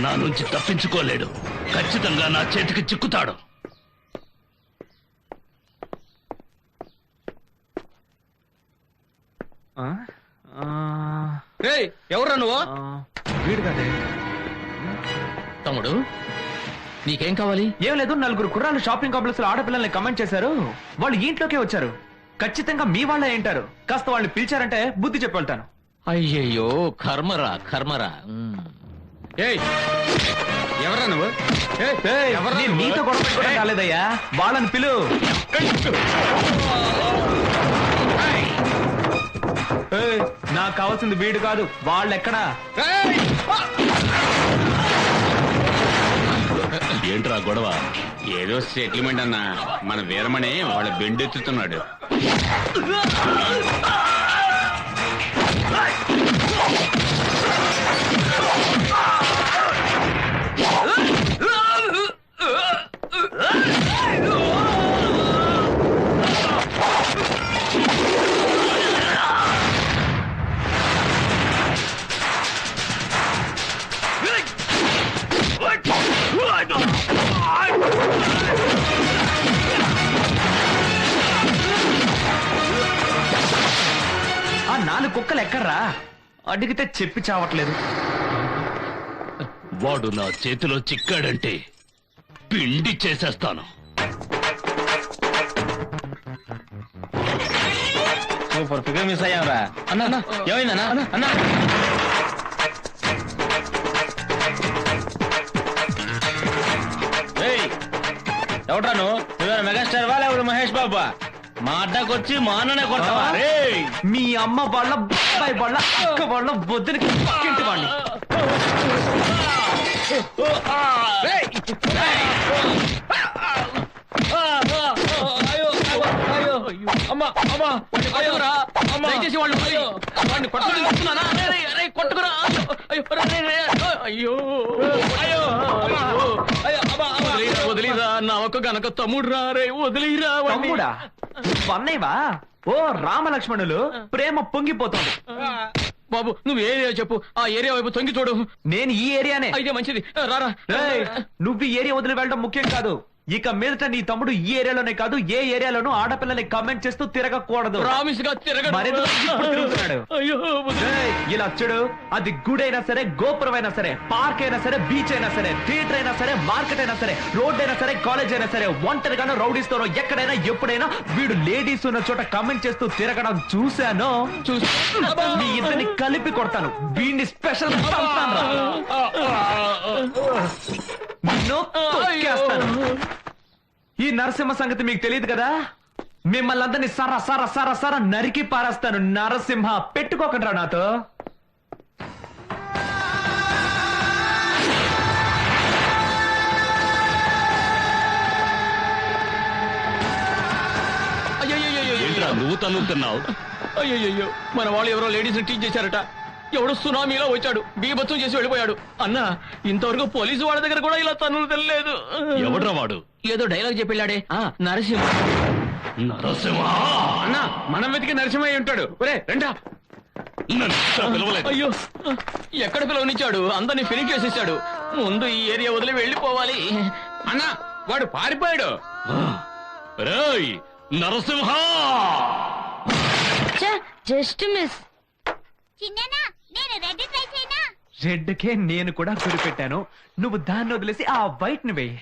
నా నుంచి తప్పించుకోలేడు. ఖచ్చితంగా నా చేతికి చిక్కుతాడు. ఎవరా నువ్వు? వీడు కదే. తమ్ముడు నీకేం కావాలి? ఏం లేదు, నలుగురు కుర్రాళ్ళు షాపింగ్ కాంప్లెక్స్ లో ఆడపిల్లల్ని కమెంట్ చేశారు. వాళ్ళు ఇంట్లోకే వచ్చారు. ఖచ్చితంగా మీ వాళ్ళే ఏంటారు. కాస్త వాళ్ళని పిలిచారంటే బుద్ధి చెప్పి వెళ్తాను. అయ్యయ్యో కర్మరా కర్మరా. ఎవరా నువ్వు? నేను నీతో గొడవ పెట్టుకోవడం కాలేదయ్యా, వాళ్ళని పిలు. నాకు కావాల్సింది వీడు కాదు, వాళ్ళు ఎక్కడా? ఏంట్రా గొడవ? ఏదో సెటిల్మెంట్ అన్నా, మన వీరమణి వాళ్ళ బెండెత్తుతున్నాడు. ఆ 4 కుక్కలు ఎక్కడ్రా? అడిగితే చెప్పి చావట్లేదు. వాడు నా చేతిలో చిక్కాడంటే పిండి చేసేస్తాను. సూపర్ ఫిగర్ మిస్ అయ్యావరా అన్నా. ఏమైందన్నా? అన్నా ఎవడ్రా నువ్వు? మెగాస్టార్ వా లేకపోతే మహేష్ బాబా? మా అడ్డకొచ్చి మా అన్ననే కొడతావా? మీ అమ్మ వాళ్ళ బాబాయ్ వాళ్ళ అక్క వాళ్ళ వద్దునికి పక్కింటి వాడిని. వదిలిరా నా ఒక్క గనక తమ్ముడు రా. రే వదిలిరా. తమ్ముడా? అన్నయ్యవా? ఓ రామలక్ష్మణులు, ప్రేమ పొంగిపోతుంది. బాబు నువ్వు ఏరియా చెప్పు, ఆ ఏరియా వైపు తొంగి చూడు. నేను ఈ ఏరియానే. అయితే మంచిది, రారా. నువ్వు ఈ ఏరియా వదిలి వెళ్ళడం ముఖ్యం కాదు. ఇక మీదట నీ తమ్ముడు ఈ ఏరియాలోనే కాదు, ఏ ఏరియాలోనూ ఆడపిల్లని కమెంట్ చేస్తూ తిరగకూడదు. ప్రామిస్ గా తిరుగుతున్నాడు. ఇలా చూడు, అది గుడైనా సరే, గోపురమైనా సరే, పార్క్ అయినా సరే, బీచ్ అయినా సరే, థియేటర్ అయినా సరే, మార్కెట్ అయినా సరే, రోడ్ అయినా సరే, కాలేజ్ అయినా సరే, ఒంటరిగానో రౌడీస్తోనో ఎక్కడైనా ఎప్పుడైనా వీడు లేడీస్ ఉన్న చోట కమెంట్ చేస్తూ తిరగడం చూశాను. మీ ఇద్దరిని కలిపి కొడతాను. వీడిని స్పెషల్ ఈ నరసింహ సంగతి మీకు తెలియదు కదా. మిమ్మల్ని అందరినీ సర సర సర సర నరికి పారేస్తాను. నరసింహ పెట్టుకోకండి రా నాతో. నువ్వు తన్నుతున్నావు? అయ్యో మన వాళ్ళు ఎవరో లేడీస్ టీచ్ చేశారట. ఎవడో సునామీలో వచ్చాడు, బీభత్సం చేసి వెళ్ళిపోయాడు. అన్నా ఇంతవరకు పోలీసు వాళ్ళ దగ్గర కూడా ఇలా తన్నులు తెలియలేదు. ఎవడ్రా వాడు? ఏదో డైలాగ్ చెప్పిళ్ళాడే, నరసింహ. నరసింహ అన్నా మనం వెతికి నరసింహయ్య ఉంటాడు. ఒరే రండా. అయ్యో ఎక్కడ పిలవనిచ్చాడు? అందరినీ ఫినిష్ చేసేసాడు. ముందు ఈ ఏరియా వదిలి వెళ్ళిపోవాలి. అన్నా వాడు పారిపోయాడు. రేయ్ నరసింహ! Just miss. రెడ్ కే నేను కూడా గురి పెట్టాను. నువ్వు దాన్ని వదిలేసి ఆ వైట్ ని వేయి.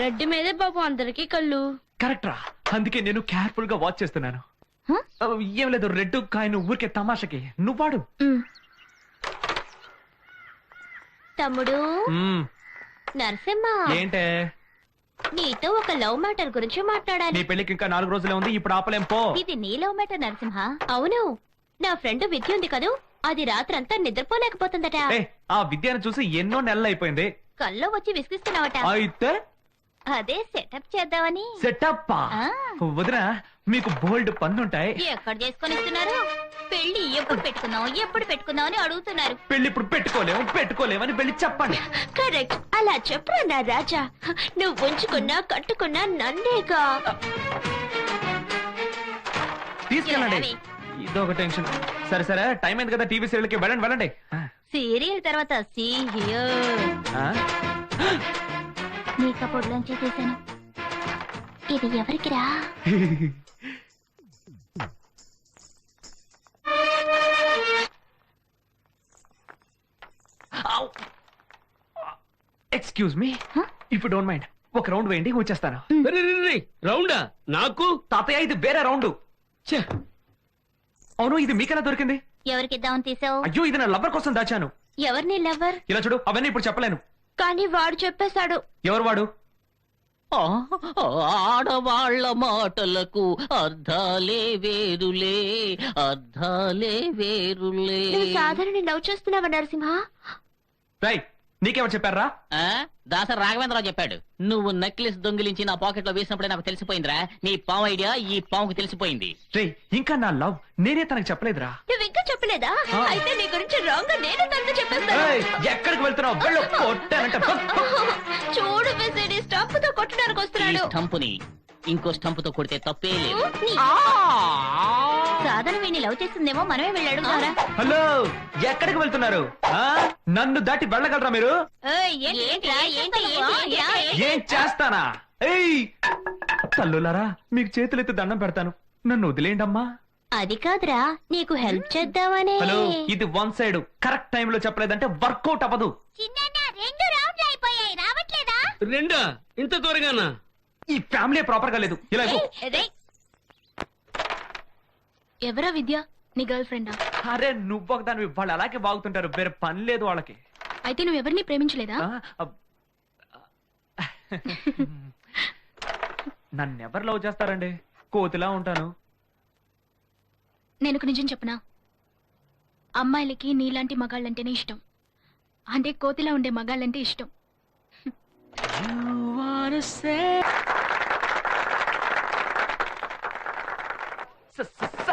రెడ్ మీదే బాబు అందరికి కళ్ళు. కరెక్ట్ రా, అందుకే నేను కేర్ఫుల్ గా వాచ్ చేస్తున్నాను. ఏం లేదు, రెడ్ కాయను ఊరికే తమాషకి నువ్వాడు. తమ్ముడు నరసింహ, ఏంటే? నీతో ఒక లవ్ మ్యాటర్ గురించి మాట్లాడాలి. నీ పెళ్లికి ఇంకా 4 రోజులే ఉంది, ఇప్పుడు ఆపలేం పో. ఇది నీ లవ్ మ్యాటర్ నరసింహ. అవును, నా ఫ్రెండ్ విద్య ఉంది కదూ, అది రాత్రంతా నిద్రపోలేకపోతుందట. ఆ విద్యను చూసి ఎన్నో నెలలు అయిపోయింది. కల్లో వచ్చి విసిగిస్తున్నావట. అయితే అదే సెటప్ చేద్దామని. సెటప్ వదినా, మీకు బోల్డ్ పన్నుంటాయి. ఎక్కడ చేసుకొని ఇస్తున్నారు? పెళ్లి ఎప్పుడు పెట్టుకుందాం అని అడుగుతున్నారు. పెళ్లి ఇప్పుడు పెట్టుకోలేమని పెళ్లి చెప్పండి. కరెక్ట్, అలా చెప్పరా నా రాజా. నువ్వు ఉంచుకున్నా కట్టుకున్నా నన్నేగా. తీసుకెళ్ళండి, ఇదొక టెన్షన్. సరే టైం అయింది కదా, టీవీ సీరియల్కి వెళ్ళండి. సీరియల్ తర్వాత సీ హియర్ ఆ? నీ కబోర్డ్లోంచి తీసాను. ఇది ఎవరికిరా? Excuse me, if you don't mind ఒక రౌండ్ వేయండి, వచ్చేస్తాను. రౌండా నాకు? తాతయ్య ఇది వేరే రౌండ్. ఛే, అవును, ఇది మీకెలా దొరికింది? ఎవరికిద్దామని తీసావు? అయ్యో, ఇది నా లవ్వర్ కోసం దాచాను. ఎవరిని లవ్వర్? ఇలా చూడు, అవన్నీ ఇప్పుడు చెప్పలేను. కానీ వాడు చెప్పేశాడు. ఎవరు వాడు? ఆడవాళ్ల మాటలకు అర్థాలే వేరులే, అర్థాలే వేరులే. నువ్వు సాధారణ లవ్ చేస్తున్నావా నరసింహ? రై, నీకెవరు చెప్పారా? ఆ? దాసరి రాఘవేంద్రరావు చెప్పాడు. నువ్వు నెక్లెస్ దొంగిలించి నా పాకెట్ లో వేసినప్పుడే నాకు తెలిసిపోయిందిరా. నీ పాము ఐడియా ఈ పాముకి తెలిసిపోయింది. రే, ఇంకా నా లవ్ నేనే తనకు చెప్పలేదురా. నువ్వు ఇంకా చెప్పలేదా? అయితే నీ గురించి రాంగ్ నేను తనతో చెప్పేస్తాను. ఏయ్, ఎక్కడికి వెళ్తున్నావు? వెళ్ళు, కొట్టానంటే చూడు మెసేజ్ స్టంప్ తో కొట్టడానికి ఈ వస్తున్నాడు. స్టంపుని ఇంకో స్టంపుతో కొడితే తప్పే లేదు. సాధన వీణ్ణి లవ్ చేసిందేమో మనమే వెళ్ళి అడుగుతారా? హలో, ఎక్కడికి వెళ్తున్నారు? ఆ? నన్ను దాటి వెళ్ళగలరా మీరు? ఏం చేస్తానా? ఏయ్, తల్లులారా, మీకు చేతులెత్తి దండం పెడతాను, నన్ను వదిలేయండమ్మా. అది కాదురా, నీకు హెల్ప్ చేద్దామనే. హలో, ఇది వన్ సైడ్. కరెక్ట్ టైం లో చెప్పలేదంటే వర్కౌట్ అవ్వదు. రెండు రౌండ్లు అయిపోయాయి, రావట్లేదా? రెండా? ఇంత త్వరగానా? ఈ ఫ్యామిలీ ప్రాపర్ గా లేదు. ఇలా ఇవ్వు. ఎవరా విద్య? నీ గర్ల్ ఫ్రెండా? అరే, నువ్వు ఒకదాని, వాళ్ళు అలాగే బాగుతుంటారు, వేరే పని లేదు వాళ్ళకి. అయితే నువ్వు ఎవరిని ప్రేమించలేదా? ఆ, నన్నెవరు లవ్ చేస్తారండి? కోతిలా ఉంటాను. నేను ఒక నిజం చెప్పనా? అమ్మాయిలకి నీలాంటి మగాళ్ళంటేనే ఇష్టం. అంటే కోతిలా ఉండే మగాళ్ళంటే ఇష్టం.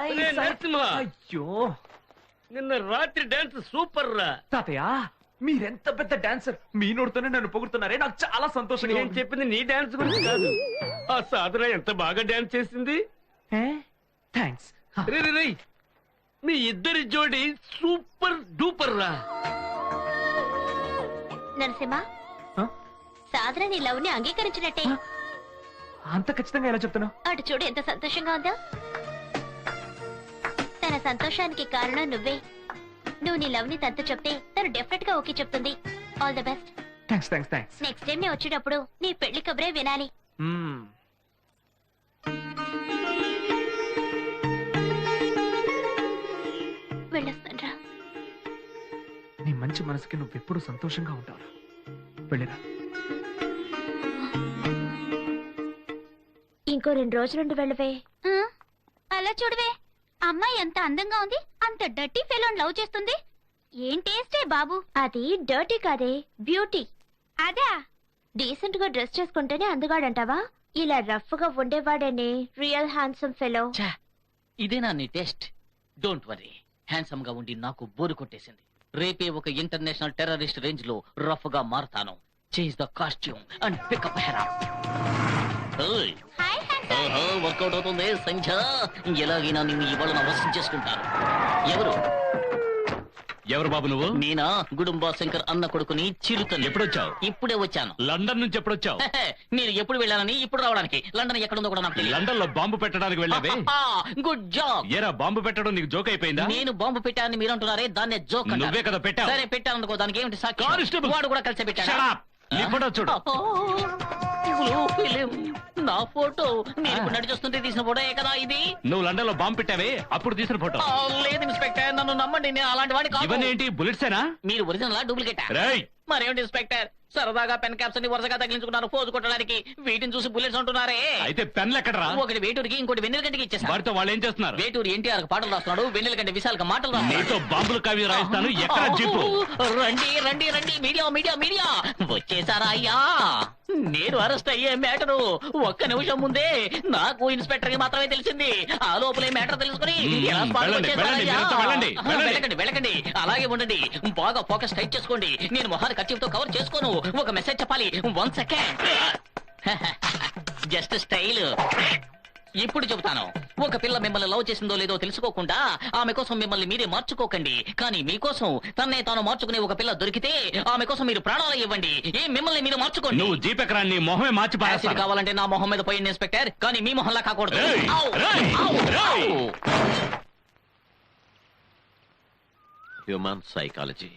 అరే, నరసింహ, అయ్యో నిన్న రాత్రి డాన్స్ సూపర్ రా. తాతయ్య, మీరెంత పెద్ద డాన్సర్, మీ నోడుతోనే నన్ను పొగుడుతున్నారే, నాకు చాలా సంతోషంగా నేను చెప్పింది నీ డాన్స్ గురించి కాదు. ఆ సాధన ఎంత బాగా డాన్స్ చేసింది. థ్యాంక్స్. రే రే రే, మీ ఇద్దరి జోడి సూపర్ డూపర్ రా. నరసింహ, సాధన నీ లవ్ ని అంగీకరించినట్టే. అంత ఖచ్చితంగా ఎలా చెప్తున్నావు? అటు చూడు ఎంత సంతోషంగా ఉందో. తన సంతోషానికి కారణం నువ్వే. నువ్వు నీ లవ్ ని తనతో చెప్తే తను డెఫినెట్ గా ఓకే చెప్తుంది. All the best. Thanks thanks thanks. Next time నేను వచ్చేటప్పుడు నీ పెళ్లి కబురే వినాలి. వెళ్ళొస్తాన్రా. నీ మంచి మనసుకి నువ్వెప్పుడు సంతోషంగా ఉంటావు. వెళ్ళిరా. ఇంకో 2 రోజులుండి వెళ్ళవే. అలా చూడవే, అమ్మాయి ఎంత అందంగా ఉంది, అంత డర్టీ ఫెలోన్ లవ్ చేస్తుంది. ఏం టేస్టే బాబు. అది డర్టీ కాదే, బ్యూటీ. అదా? డీసెంట్ గా డ్రెస్ చేసుకుంటేనే అందగాడంటావా? ఇలా రఫ్ గా ఉండేవాడనే రియల్ హ్యాండ్సమ్ ఫెలో. ఛా, ఇదేనా నీ టెస్ట్? డోంట్ వరీ, హ్యాండ్సమ్ గా ఉండి నాకు బోరు కొట్టేసింది. రేపే ఒక ఇంటర్నేషనల్ టెర్రరిస్ట్ రేంజ్ లో రఫ్ గా మారుతాను. Change the costume and pickup హెరా. Work out అవుతుంది సంఖ్య. ఎలాగైనా నిన్ను ఇవాళ నా వశం చేసుకుంటాను. ఎవరు? ఎవరు బాబు నువ్వు? నేనా, గుడుంబా శంకర్ అన్న కొడుకుని చిరుతని. ఎప్పుడొచ్చావు? ఇప్పుడే వచ్చాను. లండన్ నుంచి ఎప్పుడొచ్చావు? మీరు ఎప్పుడు వెళ్ళాలని, ఇప్పుడు రావడానికి. లండన్ ఎక్కడుందో కూడా నాకు తెలియదు. లండన్ లో బాంబు పెట్టడానికి వెళ్ళావే? Good job. ఏరా, బాంబు పెట్టడం నీకు జోక్ అయిపోయిందా? నేను బాంబు పెట్టానని మీరు అంటున్నారే, దాన్నే జోక్ అంటారు. నువ్వే కదా పెట్టావు. సరే, పెట్టాననుకో, దానికి ఏమిటి సాక్షి? కానిస్టేబుల్. వాడు కూడా కలిసి పెట్టాడు. Shut up. నీ ఫోటో చూడు. నా ఫోటో నేను ఇప్పుడు నడిచొస్తుంటే తీసిన ఫోటో కదా ఇది. నువ్వు లండన్ లో బాంబు పెట్టావే, అప్పుడు తీసిన ఫోటో. లేదు ఇన్స్పెక్టర్, నన్ను నమ్మండి, నేను అలాంటి వాడి కాదు. ఇవన్నీ ఏంటి, బుల్లెట్సేనా? మీరు ఒరిజినల్ డూప్లికేట్? రేయ్, మరేమిటి ఇన్స్పెక్టర్, సరదాగా పెన్ క్యాప్స్ అన్ని వరుసగా తగిలించుకున్నారు పోజు కొట్టడానికి. వీటిని చూసి బుల్లెట్స్ అంటున్నారే. అయితే పెన్లు ఎక్కడరా? ఒకటి వేటూరికి, ఇంకోటి వెన్నెల గంటకి ఇచ్చేసారు. వారితో వాళ్ళు ఏం చేస్తున్నారు? వేటూరు ఎన్టీఆర్ పాటలు రాస్తున్నాడు, వెన్నెల గంట విశాల్కి మాటలు రాస్తున్నాడు. నీతో బాంబులు కావ్య రాయిస్తాను. ఎక్కడ జీపు? రండి రండి రండి, మీడియా మీడియా మీడియా వచ్చేసారా అయ్యా? నేను అరెస్ట్ అయ్యే మ్యాటరు ఒక్క నిమిషం ముందే నాకు ఇన్స్పెక్టర్ కి మాత్రమే తెలిసింది. ఆ లోపలే మ్యాటర్ తెలుసుకుని ఎలా spot కి వెళ్ళండి, వచ్చేసారా అయ్యా? వెళ్ళండి, వెళ్ళండి. వెళ్ళకండి వెళ్ళకండి, అలాగే ఉండండి. బాగా ఫోకస్ టైట్ చేసుకోండి. నేను మొహాన్ని కర్చీఫ్ తో కవర్ చేసుకోను. ఒక మెసేజ్ చెప్పాలి. 1 సెకండ్. Just style. ఇప్పుడు చెబుతాను. ఒక పిల్ల మిమ్మల్ని లవ్ చేసిందో లేదో తెలుసుకోకుండా ఆమె కోసం మిమ్మల్ని మీరే మార్చుకోకండి. కానీ మీకోసం తన్నే తాను మార్చుకునే ఒక పిల్ల దొరికితే ఆమె కోసం మీరు ప్రాణాలు ఇవ్వండి. మిమ్మల్ని మీరు మార్చుకోండి. నువ్వు జీపెకరాన్ని మొహమే మార్చి యాసిడ్ పారేస్తాను. కావాలంటే నా మొహం మీద పోయింది ఇన్స్పెక్టర్, కానీ మీ మొహంలా కాకూడదు. ఏయ్, ఆవ్, రేయ్, ఆవ్, రేయ్. ఆవ్. Human psychology.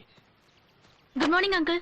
Good morning uncle.